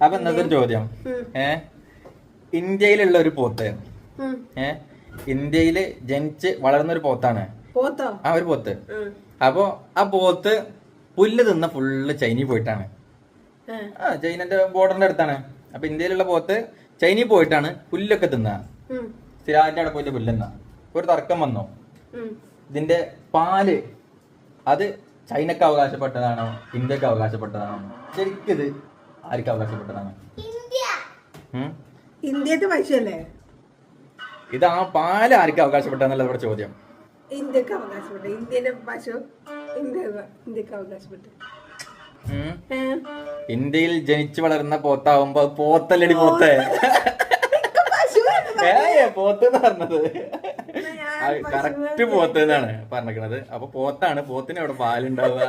അപ്പൊ ഇന്നത്തെ ഒരു ചോദ്യം, ഇന്ത്യയിലുള്ള ഒരു പോത്ത്, ഇന്ത്യയില് ജനിച്ച് വളർന്ന ഒരു പോത്താണ്. ആ ഒരു പോത്ത്. അപ്പൊ ആ പോത്ത് പുല്ല് തിന്ന ഫുള്ള് ചൈനയിൽ പോയിട്ടാണ്. ചൈനന്റെ ബോർഡറിന്റെ അടുത്താണ്. അപ്പൊ ഇന്ത്യയിലുള്ള പോത്ത് ചൈനയിൽ പോയിട്ടാണ് പുല്ലൊക്കെ തിന്ന. സ്ഥിരമായിട്ട് അവിടെ പോയിട്ട് പുല്ലെന്ന. ഒരു തർക്കം വന്നു. ഇതിന്റെ പാല് അത് ചൈനക്ക് അവകാശപ്പെട്ടതാണോ ഇന്ത്യക്ക് അവകാശപ്പെട്ടതാണോ? ശരിക്കും ഇത് ആർക്ക് അവകാശപ്പെട്ടതാണ്? ഇന്ത്യത്തെ പശുവല്ലേ ഇത്? ആ പാല് ആർക്ക് അവകാശപ്പെട്ടെന്നുള്ള ഇവിടെ ചോദ്യം. ഇന്ത്യക്ക് അവകാശപ്പെട്ടു. ഇന്ത്യയുടെ പശു ഇന്ത്യക്ക് അവകാശപ്പെട്ടു. ഇന്ത്യയിൽ ജനിച്ചു വളർന്ന പോത്താവുമ്പോ പോത്തല്ലടി പോത്ത്. പോത്ത് എന്ന് പറഞ്ഞത് കറക്റ്റ് പോത്ത് എന്നാണ് പറഞ്ഞിരിക്കണത്. അപ്പൊ പോത്താണ്. പോത്തിന് അവിടെ പാലുണ്ടാവുക.